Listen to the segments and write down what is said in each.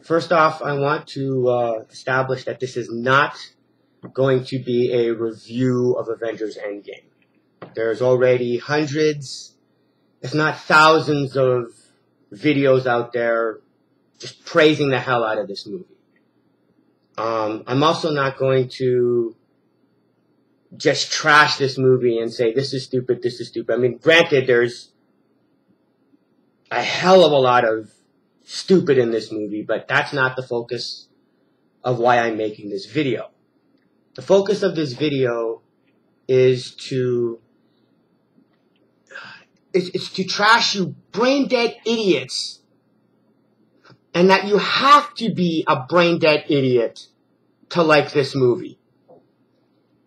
First off, I want to establish that this is not going to be a review of Avengers Endgame. There's already hundreds, if not thousands, of videos out there just praising the hell out of this movie. I'm also not going to just trash this movie and say, this is stupid, this is stupid. I mean, granted, there's a hell of a lot of stupid in this movie, but that's not the focus of why I'm making this video. The focus of this video is to trash you brain dead idiots, and that you have to be a brain dead idiot to like this movie.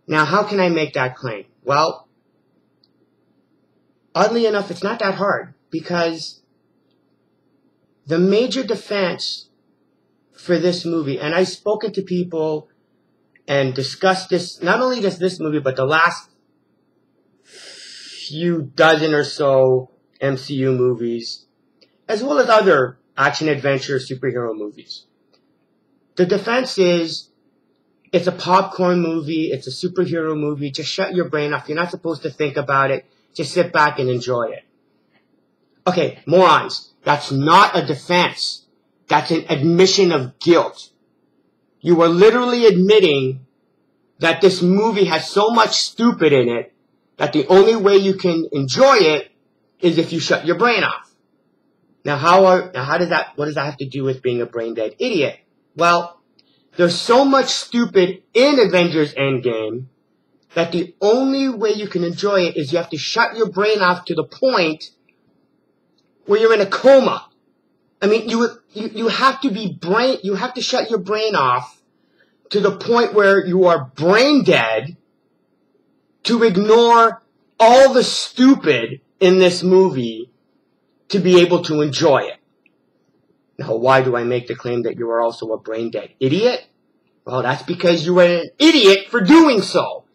Now, how can I make that claim? Well, oddly enough, it's not that hard, because the major defense for this movie, and I've spoken to people and discussed this, not only just this movie, but the last few dozen or so MCU movies, as well as other action-adventure superhero movies. The defense is, it's a popcorn movie, it's a superhero movie, just shut your brain off, you're not supposed to think about it, just sit back and enjoy it. Okay, morons. That's not a defense. That's an admission of guilt. You are literally admitting that this movie has so much stupid in it that the only way you can enjoy it is if you shut your brain off. Now, what does that have to do with being a brain dead idiot? Well, there's so much stupid in Avengers Endgame that the only way you can enjoy it is you have to shut your brain off to the point where you're in a coma. I mean, you have to shut your brain off to the point where you are brain dead to ignore all the stupid in this movie to be able to enjoy it. Now, why do I make the claim that you are also a brain dead idiot? Well, that's because you are an idiot for doing so.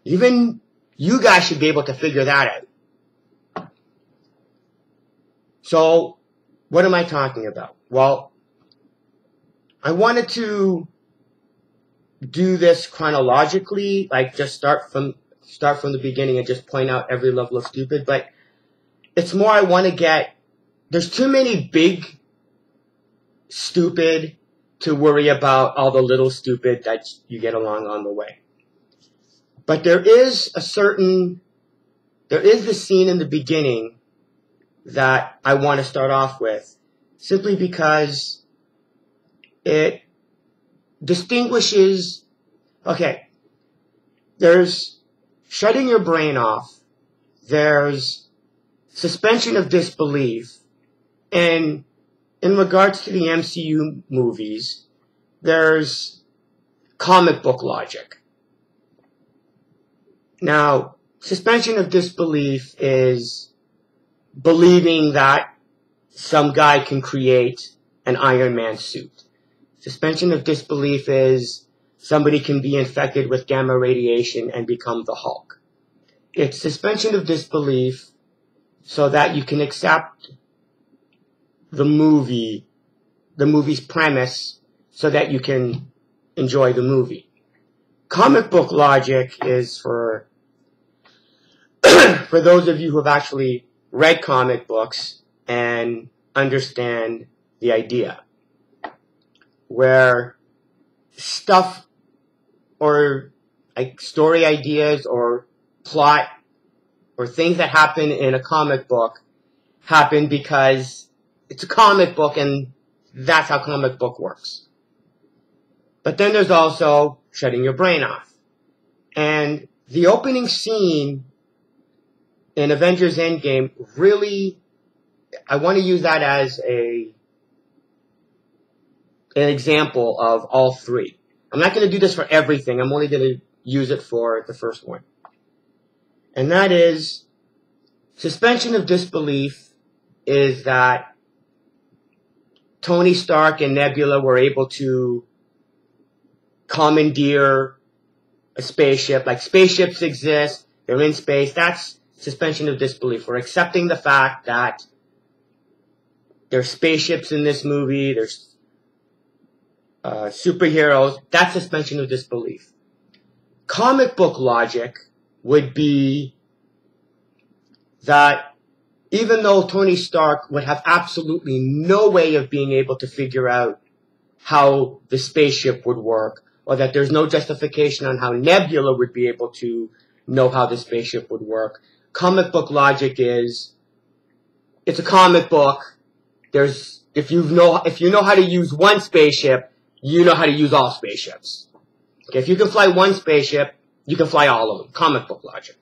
Even you guys should be able to figure that out. So, what am I talking about? Well, I wanted to do this chronologically, like just start from the beginning and just point out every level of stupid, but it's more I want to there's too many big stupid to worry about all the little stupid that you get along on the way. But there is the scene in the beginning that I want to start off with, simply because it distinguishes, okay, there's shutting your brain off, there's suspension of disbelief, and in regards to the MCU movies, there's comic book logic. Now, suspension of disbelief is believing that some guy can create an Iron Man suit. Suspension of disbelief is somebody can be infected with gamma radiation and become the Hulk. It's suspension of disbelief so that you can accept the movie's premise so that you can enjoy the movie. Comic book logic is for those of you who have actually read comic books and understand the idea, where stuff or like story ideas or plot or things that happen in a comic book happen because it's a comic book and that's how comic book works. But then there's also shutting your brain off. And the opening scene in Avengers Endgame really, I want to use that as an example of all three. I'm not going to do this for everything. I'm only going to use it for the first one. And that is, suspension of disbelief is that Tony Stark and Nebula were able to commandeer a spaceship. Like, spaceships exist, they're in space. That's suspension of disbelief. We're accepting the fact that there's spaceships in this movie, there's superheroes. That's suspension of disbelief. Comic book logic would be that even though Tony Stark would have absolutely no way of being able to figure out how the spaceship would work, or that there's no justification on how Nebula would be able to know how the spaceship would work, comic book logic is, it's a comic book. If you know how to use one spaceship, you know how to use all spaceships. Okay, if you can fly one spaceship, you can fly all of them. Comic book logic.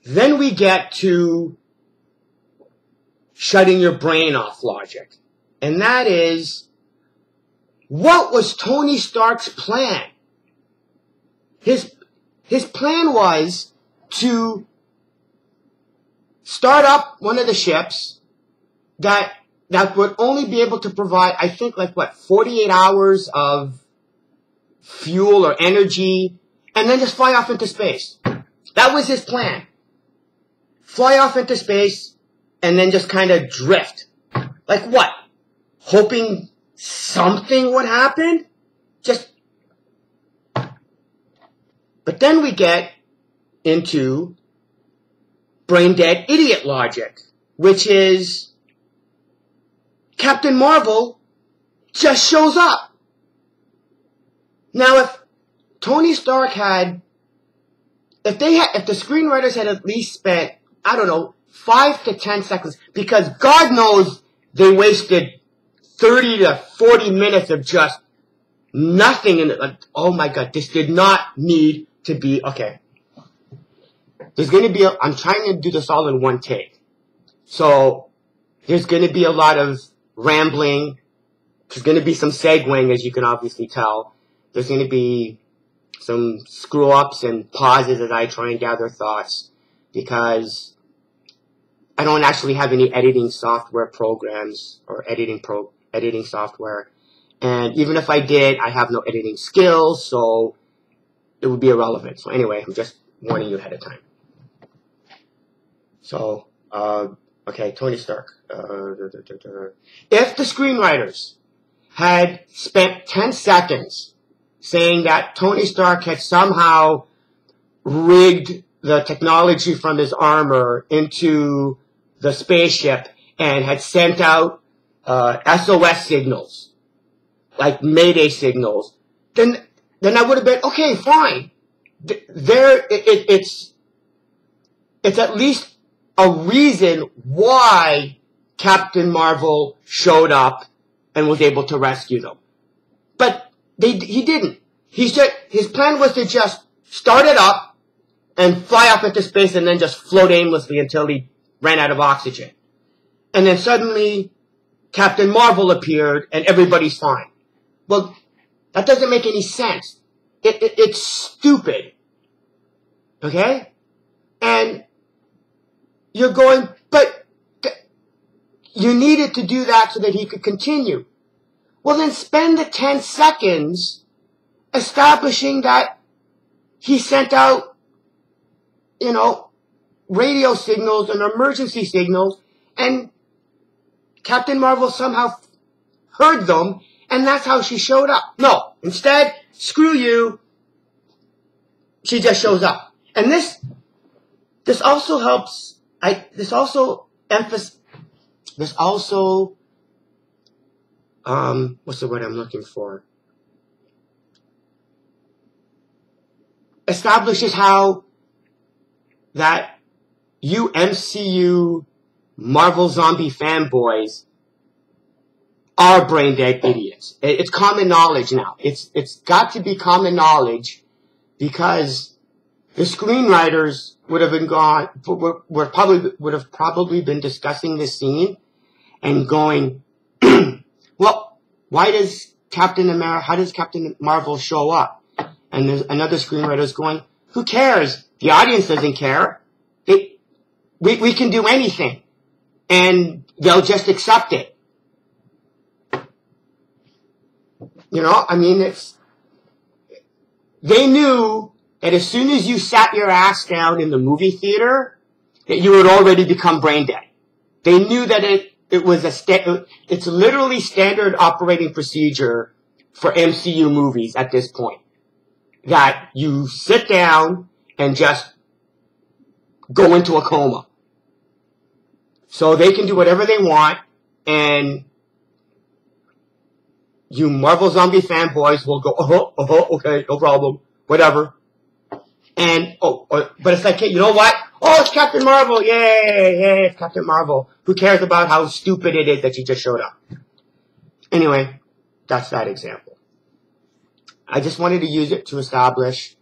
Then we get to shutting your brain off logic. And that is, what was Tony Stark's plan? His plan was to start up one of the ships that would only be able to provide, I think, 48 hours of fuel or energy, and then just fly off into space. That was his plan. Fly off into space, and then just kind of drift. Like what? Hoping something would happen? But then we get into brain dead idiot logic, which is Captain Marvel just shows up. Now, if Tony Stark if the screenwriters had at least spent, 5 to 10 seconds, because God knows they wasted 30 to 40 minutes of just nothing in it. Oh my God, this did not need to be, okay. There's going to be, I'm trying to do this all in one take. So, there's going to be a lot of rambling. There's going to be some segueing, as you can obviously tell. There's going to be some screw-ups and pauses as I try and gather thoughts, because I don't actually have any editing software programs or editing software. And even if I did, I have no editing skills, so it would be irrelevant. So anyway, I'm just warning you ahead of time. So, okay, Tony Stark. If the screenwriters had spent 10 seconds saying that Tony Stark had somehow rigged the technology from his armor into the spaceship and had sent out SOS signals, like Mayday signals, then I would have been, okay, fine. It's at least a reason why Captain Marvel showed up and was able to rescue them. But he didn't. His plan was to just start it up and fly up into space and then just float aimlessly until he ran out of oxygen. And then suddenly Captain Marvel appeared and everybody's fine. Well, that doesn't make any sense. It's stupid. Okay? And you're going, but you needed to do that so that he could continue. Well, then spend the 10 seconds establishing that he sent out, radio signals and emergency signals, and Captain Marvel somehow heard them, and that's how she showed up. No, instead, screw you, she just shows up. And this also helps, what's the word I'm looking for? Establishes how that you MCU Marvel zombie fanboys are brain dead idiots. It's common knowledge now. It's got to be common knowledge, because the screenwriters would have probably been discussing this scene and going, well, how does Captain Marvel show up? And there's another screenwriter's going, who cares? The audience doesn't care. We can do anything. And they'll just accept it. They knew that as soon as you sat your ass down in the movie theater, that you would already become brain dead. They knew that it was it's literally standard operating procedure for MCU movies at this point. That you sit down and just go into a coma. So they can do whatever they want, and you Marvel Zombie fanboys will go, okay, no problem, whatever. And, but it's like, hey, you know what? Oh, it's Captain Marvel, yay, it's Captain Marvel. Who cares about how stupid it is that she just showed up? Anyway, that's that example. I just wanted to use it to establish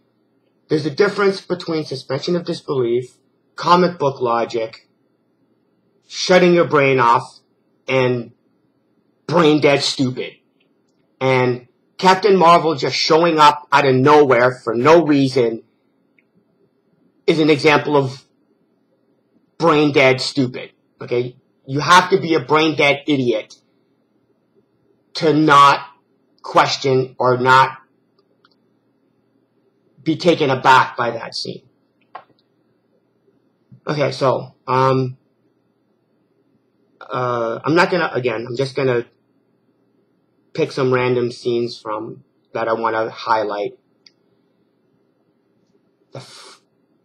there's a difference between suspension of disbelief, comic book logic, shutting your brain off, and brain dead stupid. And Captain Marvel just showing up out of nowhere for no reason is an example of brain dead stupid. Okay? You have to be a brain dead idiot to not question or not be taken aback by that scene. Okay, so, I'm not gonna, again, I'm just gonna pick some random scenes from that I want to highlight.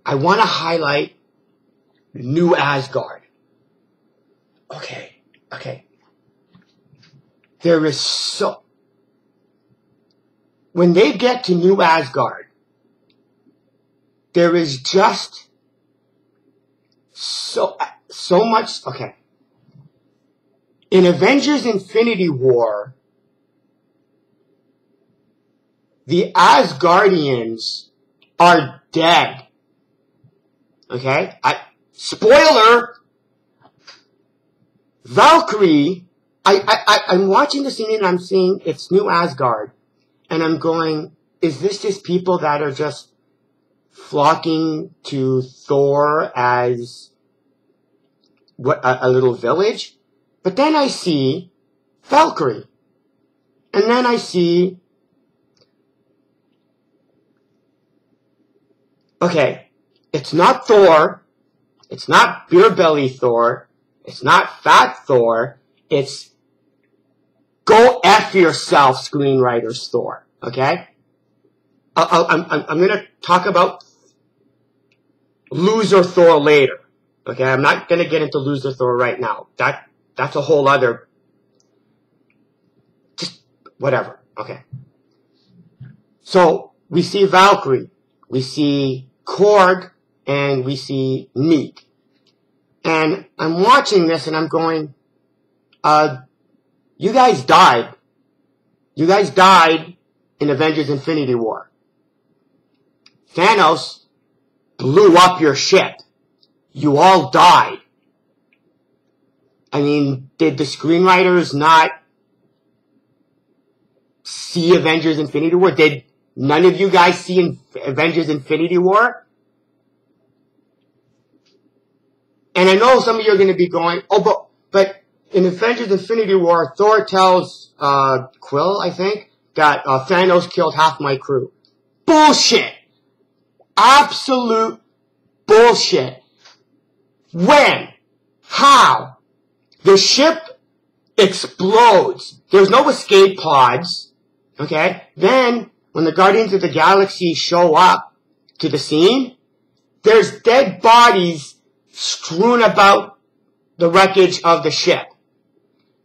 I want to highlight New Asgard. Okay. There is when they get to New Asgard, there is just so much, okay. In Avengers Infinity War, the Asgardians are dead. Okay? Spoiler! Valkyrie, I'm watching the scene and I'm seeing it's New Asgard. And I'm going, is this just people that are just flocking to Thor as a little village? But then I see Valkyrie. And then I see, okay, it's not Thor, it's not Beer Belly Thor, it's not Fat Thor, it's go F yourself, screenwriters Thor, okay? I'm gonna talk about Loser Thor later, okay? I'm not gonna get into Loser Thor right now. That's a whole other, just whatever, okay? So, we see Valkyrie, we see Korg, and we see Neek. And I'm watching this and I'm going, you guys died. You guys died in Avengers Infinity War. Thanos blew up your ship. You all died. I mean, did the screenwriters not see Avengers Infinity War? Did none of you guys see Avengers Infinity War? And I know some of you are going to be going, oh, but in Avengers Infinity War, Thor tells Quill, I think, that Thanos killed half my crew. Bullshit! Absolute bullshit. When? How? The ship explodes. There's no escape pods. Okay? Then, when the Guardians of the Galaxy show up to the scene, there's dead bodies strewn about the wreckage of the ship.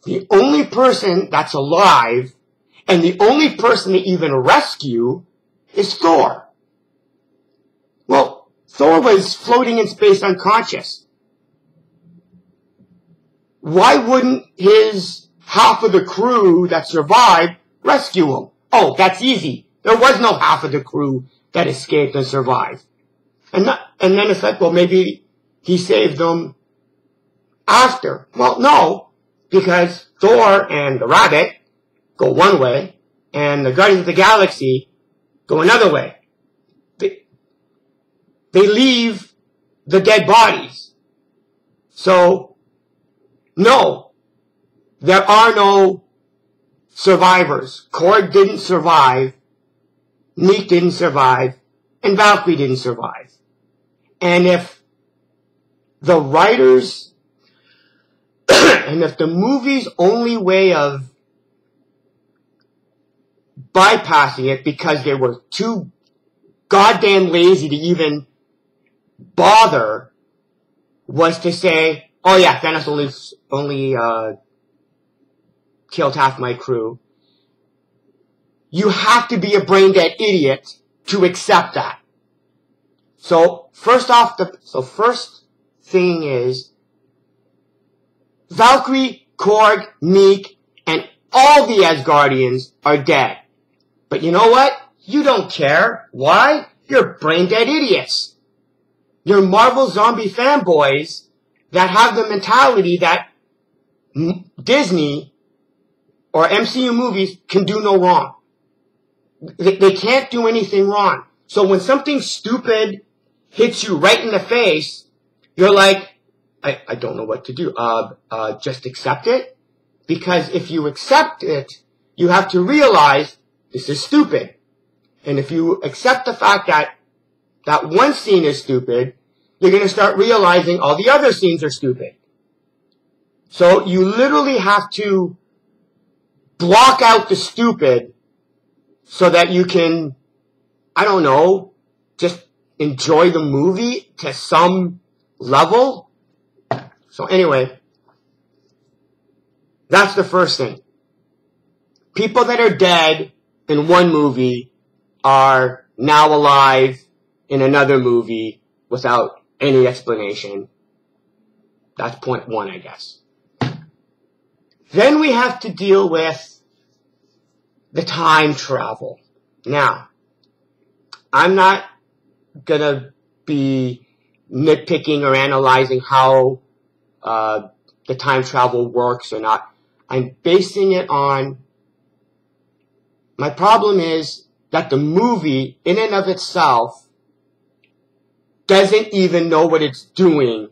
The only person that's alive, and the only person to even rescue, is Thor. Well, Thor was floating in space unconscious. Why wouldn't his half of the crew that survived rescue him? Oh, that's easy. There was no half of the crew that escaped and survived. And then it's like, well, maybe he saved them after. Well, no, because Thor and the Rabbit go one way, and the Guardians of the Galaxy go another way. They leave the dead bodies. So, no, there are no survivors. Korg didn't survive, Neek didn't survive, and Valkyrie didn't survive. And if the writers And if the movie's only way of bypassing it because they were too goddamn lazy to even bother was to say, oh yeah, Thanos only killed half my crew, you have to be a brain-dead idiot to accept that. So first thing is, Valkyrie, Korg, Meek, and all the Asgardians are dead. But you know what? You don't care. Why? You're brain-dead idiots. You're Marvel zombie fanboys that have the mentality that Disney or MCU movies can do no wrong. They can't do anything wrong. So when something stupid hits you right in the face, you're like, I don't know what to do. Just accept it? Because if you accept it, you have to realize this is stupid. And if you accept the fact that that one scene is stupid, you're going to start realizing all the other scenes are stupid. So you literally have to block out the stupid so that you can, I don't know, just enjoy the movie to some level. So anyway, that's the first thing. People that are dead in one movie are now alive in another movie without any explanation. That's point one, I guess. Then we have to deal with the time travel. Now, I'm not gonna be nitpicking or analyzing how the time travel works or not. I'm basing it on, my problem is that the movie in and of itself doesn't even know what it's doing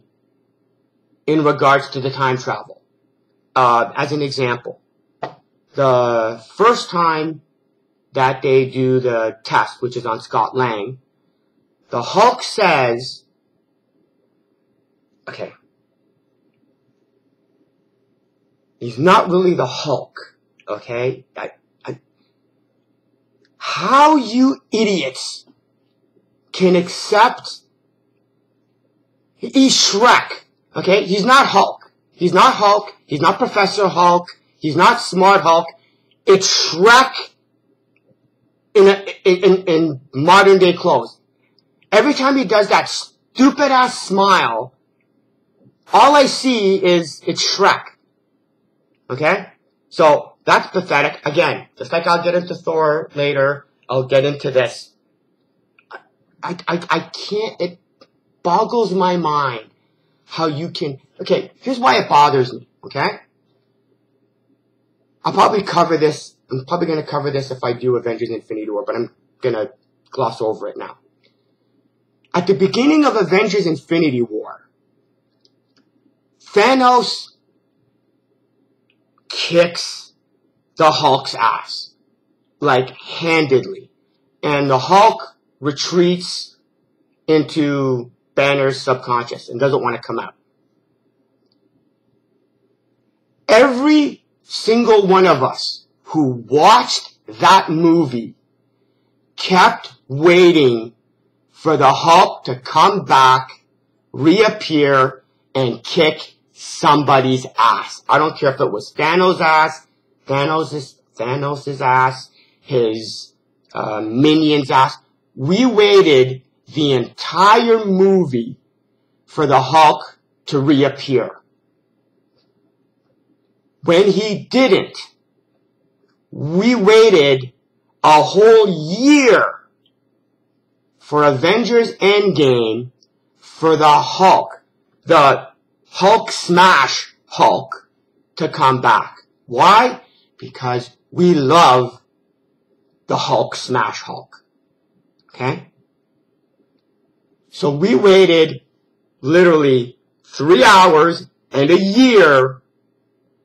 in regards to the time travel. As an example, the first time that they do the test, which is on Scott Lang, the Hulk says, okay, he's not really the Hulk, okay? How you idiots can accept, he's Shrek, okay? He's not Hulk. He's not Hulk. He's not Professor Hulk. He's not Smart Hulk. It's Shrek in modern day clothes. Every time he does that stupid ass smile, all I see is it's Shrek. Okay? So, that's pathetic. Again, just like I'll get into Thor later, I'll get into this. I can't, it boggles my mind how you can, okay, here's why it bothers me, okay? I'm probably gonna cover this if I do Avengers Infinity War, but I'm gonna gloss over it now. At the beginning of Avengers Infinity War, Thanos kicks the Hulk's ass. Like, handedly. And the Hulk retreats into Banner's subconscious and doesn't want to come out. Every single one of us who watched that movie kept waiting for the Hulk to come back, reappear, and kick somebody's ass. I don't care if it was Thanos' ass, Thanos' ass, his minions' ass. We waited the entire movie for the Hulk to reappear. When he didn't, we waited a whole year for Avengers Endgame for the Hulk smash Hulk, to come back. Why? Because we love the Hulk smash Hulk. Okay? So we waited literally 3 hours and a year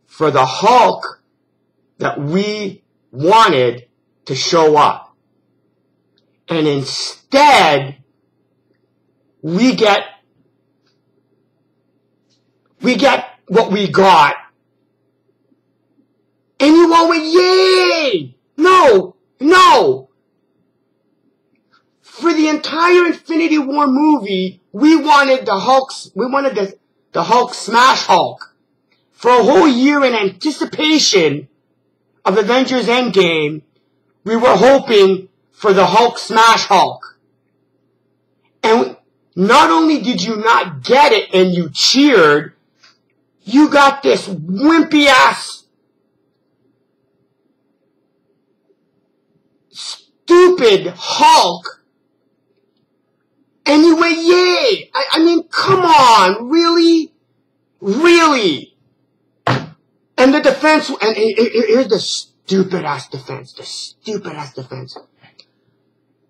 for the Hulk that we wanted to show up. And instead, we get what we got And you all went, yay! No! No! For the entire Infinity War movie, we wanted the Hulk smash Hulk. For a whole year in anticipation of Avengers Endgame, we were hoping for the Hulk smash Hulk. And not only did you not get it and you cheered, you got this wimpy ass, stupid Hulk. And you went, yay! I mean, come on, really? Really? And the defense, and here's the stupid-ass defense.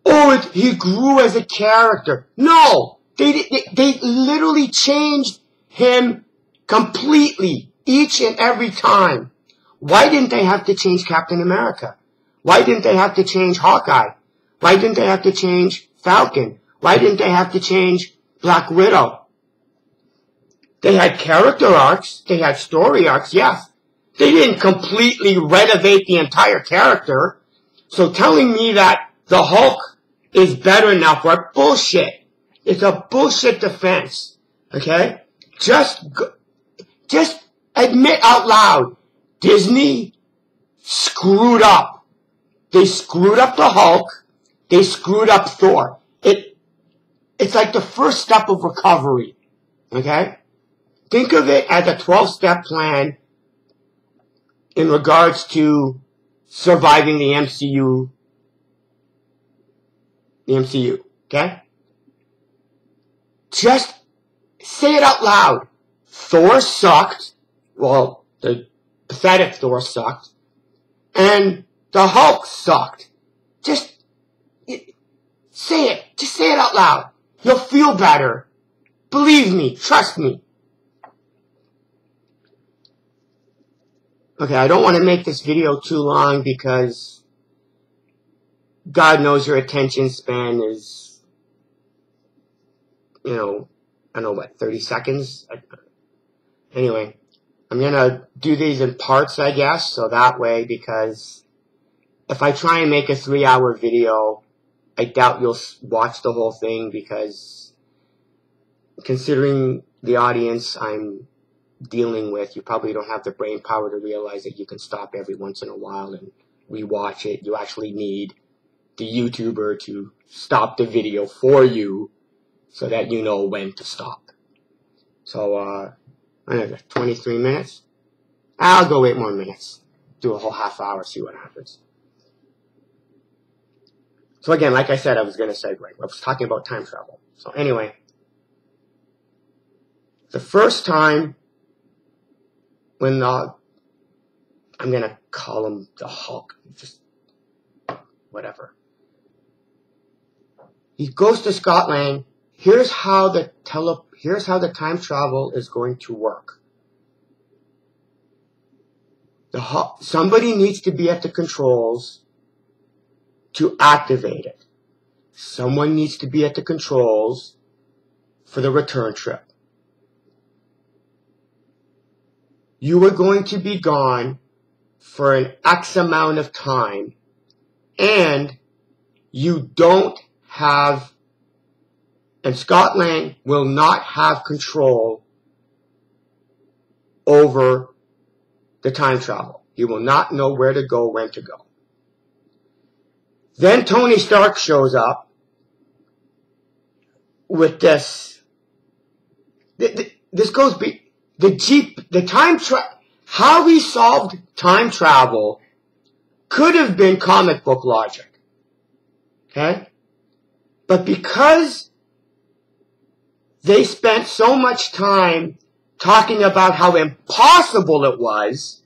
Oh, he grew as a character. No! They literally changed him completely, each and every time. Why didn't they have to change Captain America? Why didn't they have to change Hawkeye? Why didn't they have to change Falcon? Why didn't they have to change Black Widow? They had character arcs. They had story arcs, yes. They didn't completely renovate the entire character. So telling me that the Hulk is better now for it, bullshit. It's a bullshit defense. Okay? Just admit out loud. Disney screwed up. They screwed up the Hulk. They screwed up Thor. It's like the first step of recovery. Okay? Think of it as a 12-step plan in regards to surviving the MCU. Okay? Just say it out loud. Thor sucked. Well, the pathetic Thor sucked. And the Hulk sucked. Just say it. Just say it out loud. You'll feel better. Believe me. Trust me. Okay, I don't want to make this video too long because God knows your attention span is, I don't know what, 30 seconds? Anyway, I'm going to do these in parts, I guess, so that way, because if I try and make a 3-hour video, I doubt you'll watch the whole thing, because considering the audience I'm dealing with, you probably don't have the brain power to realize that you can stop every once in a while and rewatch it. You actually need the YouTuber to stop the video for you so that you know when to stop. So, I don't know, 23 minutes? I'll go 8 more minutes. Do a whole half hour, see what happens. So again, like I said, I was going to segue. I was talking about time travel. So anyway, the first time when I'm going to call him the Hulk, just whatever. He goes to Scotland. Here's how the time travel is going to work. Somebody needs to be at the controls to activate it. Someone needs to be at the controls for the return trip. You are going to be gone for an X amount of time, and you don't have, and Scotland will not have control over the time travel. You will not know where to go, when to go. Then Tony Stark shows up with this. This goes how he solved time travel could have been comic book logic. Okay? But because they spent so much time talking about how impossible it was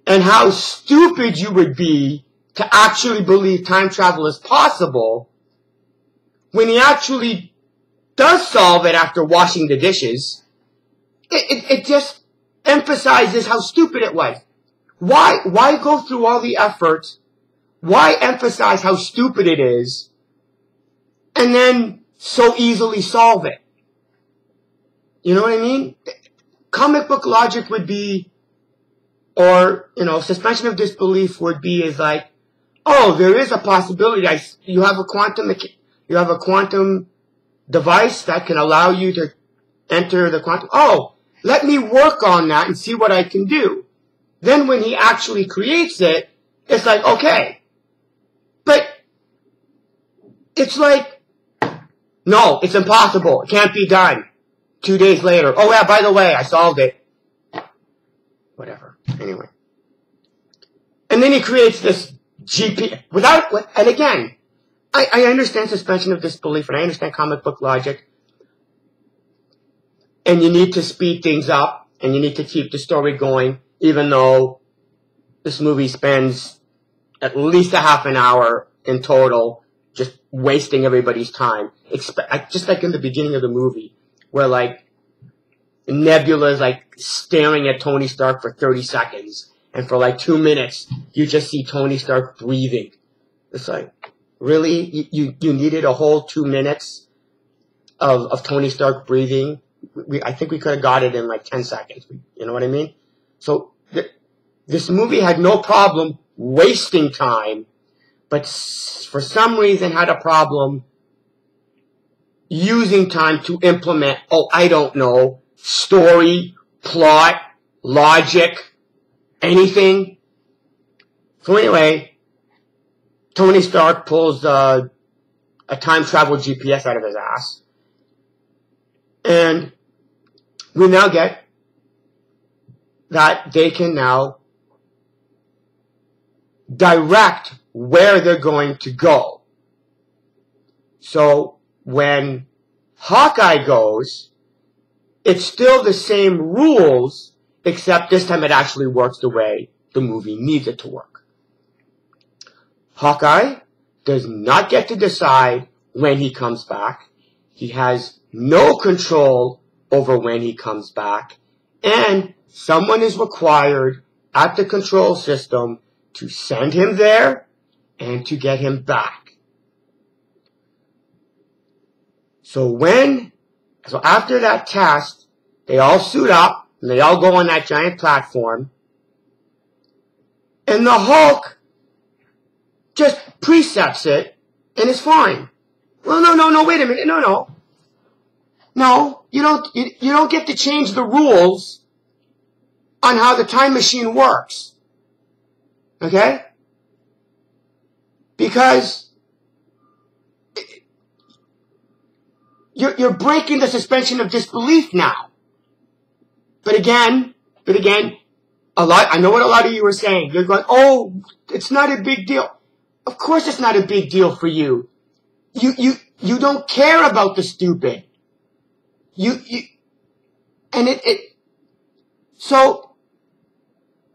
and how stupid you would be to actually believe time travel is possible, when he actually does solve it after washing the dishes, it just emphasizes how stupid it was. Why go through all the effort? Why emphasize how stupid it is and then so easily solve it? You know what I mean? Comic book logic would be, Or, suspension of disbelief would be is like, oh, there is a possibility. You have a quantum device that can allow you to enter the quantum. Oh, let me work on that and see what I can do. Then when he actually creates it, it's like, okay. But it's like, no, it's impossible. It can't be done. 2 days later, oh yeah, by the way, I solved it. Whatever. Anyway. And then he creates this GP and again, I understand suspension of disbelief and I understand comic book logic. And you need to speed things up and you need to keep the story going, even though this movie spends at least a half an hour in total just wasting everybody's time. Just like in the beginning of the movie, where like Nebula's like staring at Tony Stark for 30 seconds, and for like 2 minutes you just see Tony Stark breathing. It's like, really? You needed a whole 2 minutes of Tony Stark breathing? I think we could have got it in like 10 seconds. You know what I mean? So this movie had no problem wasting time, but for some reason had a problem using time to implement, I don't know, story, plot, logic, anything. So anyway, Tony Stark pulls a time travel GPS out of his ass. And we now get that they can now direct where they're going to go. So when Hawkeye goes, it's still the same rules, except this time it actually works the way the movie needs it to work. Hawkeye does not get to decide when he comes back. He has no control over when he comes back, and someone is required at the control system to send him there and to get him back. So after that test, they all suit up and they all go on that giant platform, and the Hulk just precepts it and is fine. Well, no, wait a minute, no, you don't get to change the rules on how the time machine works. Okay? Because you're breaking the suspension of disbelief now. But again, I know what a lot of you are saying. You're going, oh, it's not a big deal. Of course it's not a big deal for you. You don't care about the stupid.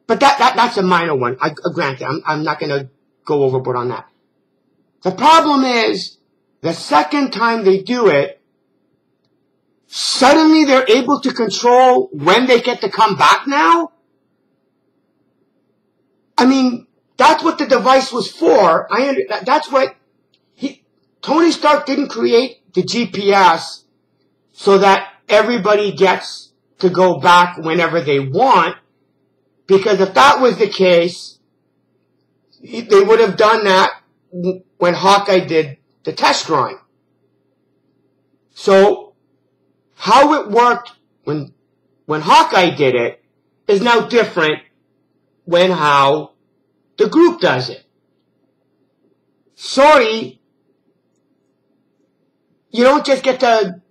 But that's a minor one. I grant it. I'm not gonna go overboard on that. The problem is, the second time they do it, suddenly they're able to control when they get to come back now? I mean, that's what the device was for. That's what Tony Stark didn't create the GPS so that everybody gets to go back whenever they want. Because if that was the case, they would have done that when Hawkeye did the test drawing. So, how it worked when Hawkeye did it is now different when how the group does it. Sorry, you don't just get to,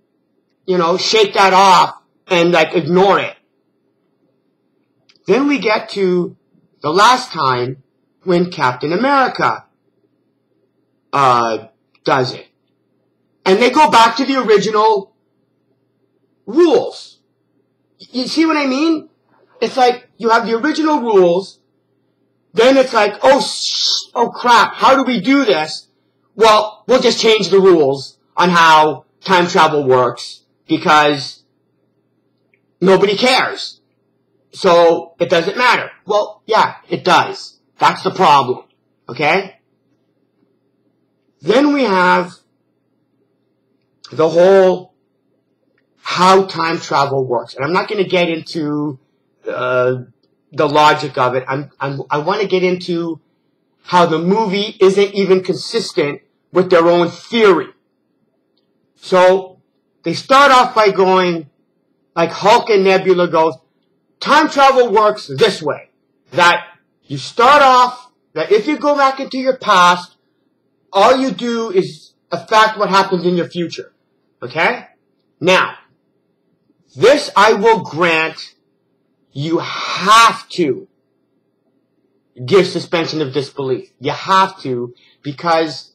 shake that off and ignore it. Then we get to the last time when Captain America does it. And they go back to the original rules. You see what I mean? It's like you have the original rules, then it's like, oh crap, how do we do this? Well, we'll just change the rules on how time travel works because nobody cares. So, it doesn't matter. Well, yeah, it does. That's the problem. Okay? Then we have the whole how time travel works. And I'm not going to get into the logic of it. I want to get into how the movie isn't even consistent with their own theory. So they start off by going, like Hulk and Nebula goes, time travel works this way. That you start off, that if you go back into your past, all you do is affect what happens in your future. Okay? Now, this I will grant you have to give suspension of disbelief. You have to, because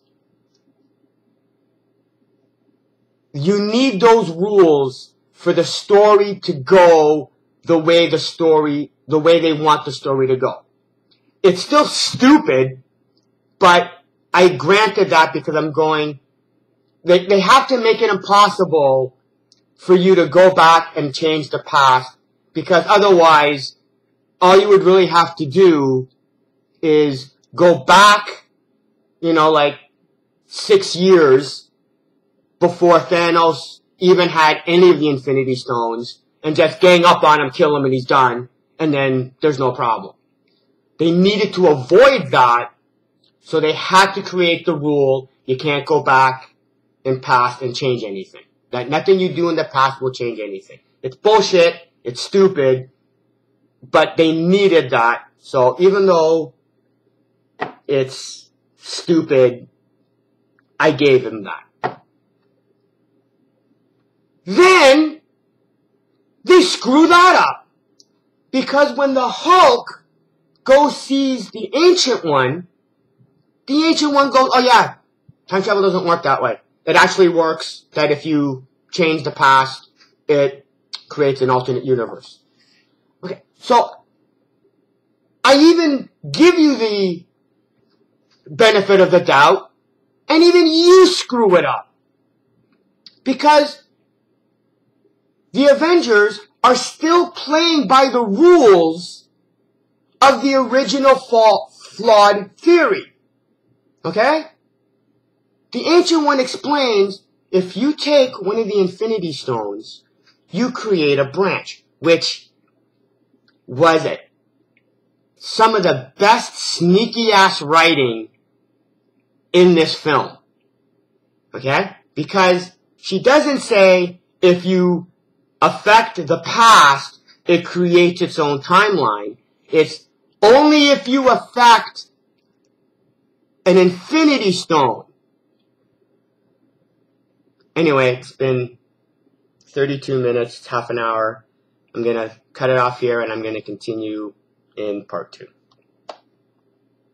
you need those rules for the story to go the way they want the story to go. It's still stupid, but I granted that because I'm going, they have to make it impossible for you to go back and change the past, because otherwise, all you would really have to do is go back, like 6 years before Thanos even had any of the Infinity Stones, and just gang up on him, kill him, and he's done, and then there's no problem. They needed to avoid that, so they had to create the rule, you can't go back in past and change anything. That nothing you do in the past will change anything. It's bullshit, it's stupid, but they needed that, so even though it's stupid, I gave him that. Then, they screw that up. Because when the Hulk sees the Ancient One goes, oh yeah, time travel doesn't work that way. It actually works that if you change the past, it creates an alternate universe. Okay, so, I even give you the benefit of the doubt, and even you screw it up. Because the Avengers are still playing by the rules of the original flawed theory. Okay? The Ancient One explains, if you take one of the Infinity Stones, you create a branch, which was it. Some of the best sneaky-ass writing in this film. Okay? Because she doesn't say, if you affect the past, it creates its own timeline. It's only if you affect an Infinity Stone. Anyway, it's been 32 minutes, half an hour. I'm going to cut it off here, and I'm going to continue in part 2.